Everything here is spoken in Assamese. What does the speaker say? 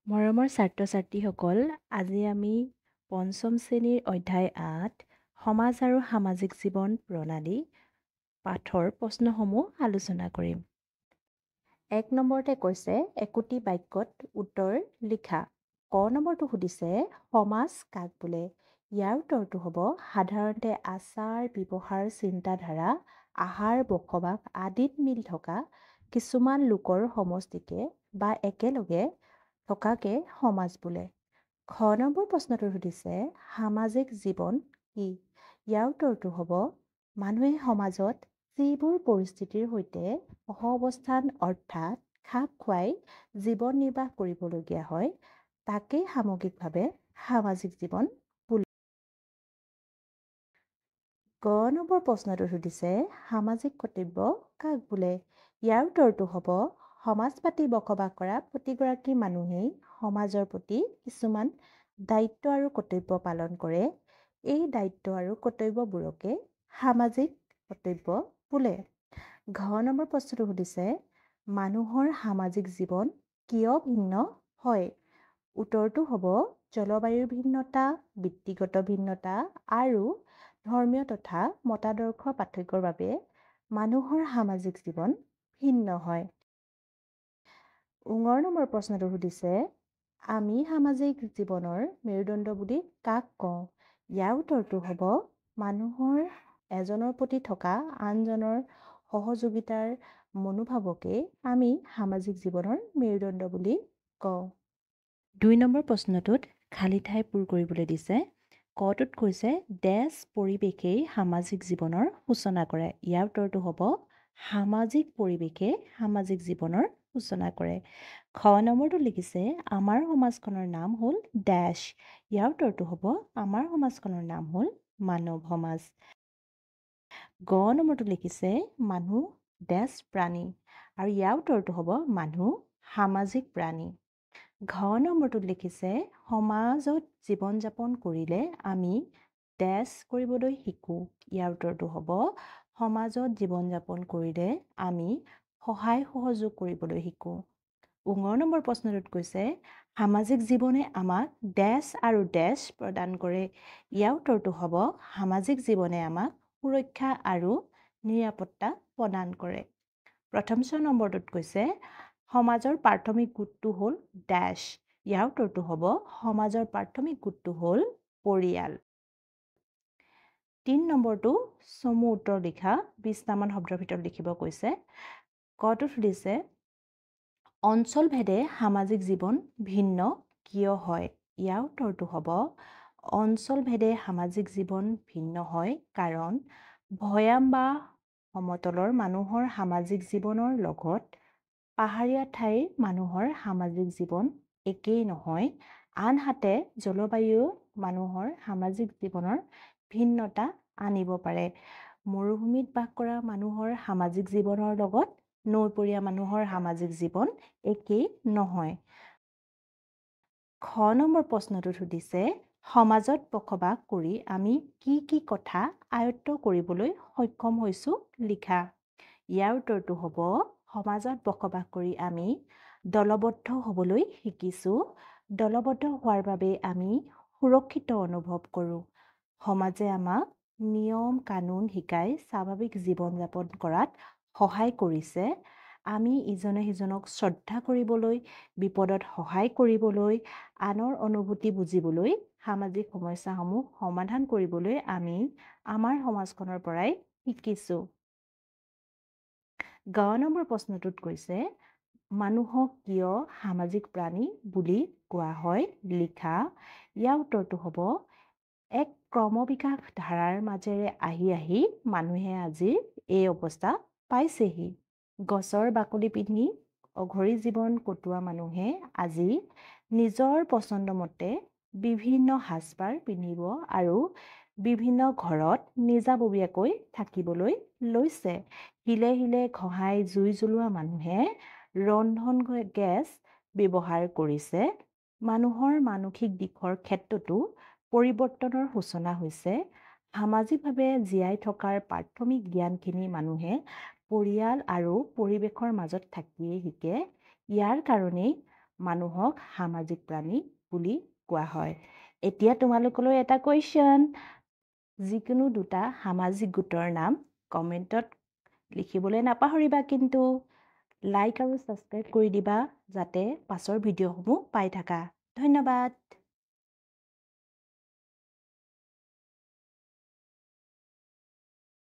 মৰমৰ ছাত্ৰ-ছাত্ৰীসকল, আজি আমি পঞ্চম শ্ৰেণীৰ অধ্যায় ৮ সমাজ আৰু সামাজিক জীৱন প্ৰণালী পাঠৰ প্ৰশ্নসমূহ আলোচনা কৰিম। ১ নম্বৰতে কৈছে একোটি বাক্যত উত্তৰ লিখা। ক নম্বৰটো সুধিছে সমাজ কাক বোলে? ইয়াৰ উত্তৰটো হ'ব সাধাৰণতে আচাৰ, ব্যৱহাৰ, চিন্তাধাৰা, আহাৰ, বসবাস আদিত মিল থকা কিছুমান লোকৰ সমষ্টিকে বা একেলগে থকাকে সমাজ বোলে। খ নম্বৰ প্ৰশ্নটো সুধিছে সামাজিক জীৱন কি? ইয়াৰ উত্তৰটো হ'ব মানুহে সমাজত যিবোৰ পৰিস্থিতিৰ সৈতে সহাৱস্থান অৰ্থাৎ খাপ খুৱাই জীৱন নিৰ্বাহ কৰিবলগীয়া হয় তাকেই সামগ্ৰিকভাৱে সামাজিক জীৱন বোলে। গ নম্বৰ প্ৰশ্নটো সুধিছে সামাজিক কৰ্তব্য কাক বোলে? ইয়াৰ উত্তৰটো হ'ব সমাজ পাতি বসবাস কৰা প্ৰতিগৰাকী মানুহেই সমাজৰ প্ৰতি কিছুমান দায়িত্ব আৰু কৰ্তব্য পালন কৰে। এই দায়িত্ব আৰু কৰ্তব্যবোৰকে সামাজিক কৰ্তব্য বোলে। ঘ নম্বৰ প্ৰশ্নটো সুধিছে মানুহৰ সামাজিক জীৱন কিয় ভিন্ন হয়? উত্তৰটো হ'ব জলবায়ুৰ ভিন্নতা, বৃত্তিগত ভিন্নতা আৰু ধৰ্মীয় তথা মতাদৰ্শ পাৰ্থক্যৰ বাবে মানুহৰ সামাজিক জীৱন ভিন্ন হয়। ঙ নম্বৰ প্ৰশ্নটো সুধিছে আমি সামাজিক জীৱনৰ মেৰুদণ্ড বুলি কাক কওঁ? ইয়াৰ উত্তৰটো হ'ব মানুহৰ এজনৰ প্ৰতি থকা আনজনৰ সহযোগিতাৰ মনোভাৱকে আমি সামাজিক জীৱনৰ মেৰুদণ্ড বুলি কওঁ। ২ নম্বৰ প্ৰশ্নটোত খালী ঠাই পূৰ কৰিবলৈ দিছে। কটোত কৈছে ডেছ পৰিৱেশেই সামাজিক জীৱনৰ সূচনা কৰে। ইয়াৰ উত্তৰটো হ'ব সামাজিক পৰিৱেশে সামাজিক জীৱনৰ সূচনা কৰে। খ নম্বৰটো লিখিছে আমাৰ সমাজখনৰ নাম হ'ল ডেছ। ইয়াৰ উত্তৰটো হ'ব আমাৰ সমাজখনৰ নাম হ'ল মানৱ সমাজ। গ নম্বৰটো লিখিছে মানুহ ডেছ প্ৰাণী আৰু ইয়াৰ উত্তৰটো হ'ব মানুহ সামাজিক প্ৰাণী। ঘ নম্বৰটোত লিখিছে সমাজত জীৱন যাপন কৰিলে আমি ডেছ কৰিবলৈ শিকোঁ। ইয়াৰ উত্তৰটো হ'ব সমাজত জীৱন যাপন কৰিলে আমি সহায় সহযোগ কৰিবলৈ শিকোঁ। ঙ নম্বৰ প্ৰশ্নটোত কৈছে সামাজিক জীৱনে আমাক ডেছ আৰু ডেছ প্ৰদান কৰে। ইয়াৰ উত্তৰটো হ'ব সামাজিক জীৱনে আমাক সুৰক্ষা আৰু নিৰাপত্তা প্ৰদান কৰে। প্ৰথম ৬ নম্বৰটোত কৈছে সমাজৰ প্ৰাথমিক গোটটো হ'ল ডেছ। ইয়াৰ উত্তৰটো হ'ব সমাজৰ প্ৰাথমিক গোটটো হ'ল পৰিয়াল। ৩ নম্বৰটো চমু উত্তৰ লিখা ২০টামান শব্দৰ ভিতৰত লিখিব কৈছে। কটোত সুধিছে অঞ্চলভেদে সামাজিক জীৱন ভিন্ন কিয় হয়? ইয়াৰ উত্তৰটো হ'ব অঞ্চলভেদে সামাজিক জীৱন ভিন্ন হয় কাৰণ ভৈয়াম বা সমতলৰ মানুহৰ সামাজিক জীৱনৰ লগত পাহাৰীয়া ঠাইৰ মানুহৰ সামাজিক জীৱন একেই নহয়। আনহাতে জলবায়ুৱে মানুহৰ সামাজিক জীৱনৰ ভিন্নতা আনিব পাৰে। মৰুভূমিত বাস কৰা মানুহৰ সামাজিক জীৱনৰ লগত নৈপৰীয়া মানুহৰ সামাজিক জীৱন একেই নহয়। খ নম্বৰ প্ৰশ্নটোত সুধিছে সমাজত বসবাস কৰি আমি কি কি কথা আয়ত্ত কৰিবলৈ সক্ষম হৈছোঁ লিখা। ইয়াৰ উত্তৰটো হ'ব সমাজত বসবাস কৰি আমি দলবদ্ধ হ'বলৈ শিকিছোঁ। দলবদ্ধ হোৱাৰ বাবে আমি সুৰক্ষিত অনুভৱ কৰোঁ। সমাজে আমাক নিয়ম কানুন শিকাই স্বাভাৱিক জীৱন যাপন কৰাত সহায় কৰিছে। আমি ইজনে সিজনক শ্ৰদ্ধা কৰিবলৈ, বিপদত সহায় কৰিবলৈ, আনৰ অনুভূতি বুজিবলৈ, সামাজিক সমস্যাসমূহ সমাধান কৰিবলৈ আমি আমাৰ সমাজখনৰ পৰাই শিকিছোঁ। গ নম্বৰ প্ৰশ্নটোত কৈছে মানুহক কিয় সামাজিক প্ৰাণী বুলি কোৱা হয় লিখা। ইয়াৰ উত্তৰটো হ'ব এক ক্ৰমবিকাশ ধাৰাৰ মাজেৰে আহি আহি মানুহে আজি এই অৱস্থা পাইছেহি। গছৰ বাকলি পিন্ধি অঘৰী জীৱন কটোৱা মানুহে আজি নিজৰ পচন্দমতে বিভিন্ন সাজপাৰ পিন্ধিব আৰু বিভিন্ন ঘৰত নিজাববীয়াকৈ থাকিবলৈ লৈছে। শিলে শিলে ঘঁহাই জুই জ্বলোৱা মানুহে ৰন্ধন গেছ ব্যৱহাৰ কৰিছে। মানুহৰ মানসিক দিশৰ ক্ষেত্ৰতো পৰিৱৰ্তনৰ সূচনা হৈছে। সামাজিকভাৱে জীয়াই থকাৰ প্ৰাথমিক জ্ঞানখিনি মানুহে পৰিয়াল আৰু পৰিৱেশৰ মাজত থাকিয়েই শিকে। ইয়াৰ কাৰণেই মানুহক সামাজিক প্ৰাণী বুলি কোৱা হয়। এতিয়া তোমালোকলৈ এটা কুৱেশ্যন, যিকোনো দুটা সামাজিক গোটৰ নাম কমেণ্টত লিখিবলৈ নাপাহৰিবা কিন্তু। লাইক আৰু ছাবস্ক্ৰাইব কৰি দিবা যাতে পাছৰ ভিডিঅ'সমূহ পাই থাকা। ধন্যবাদ।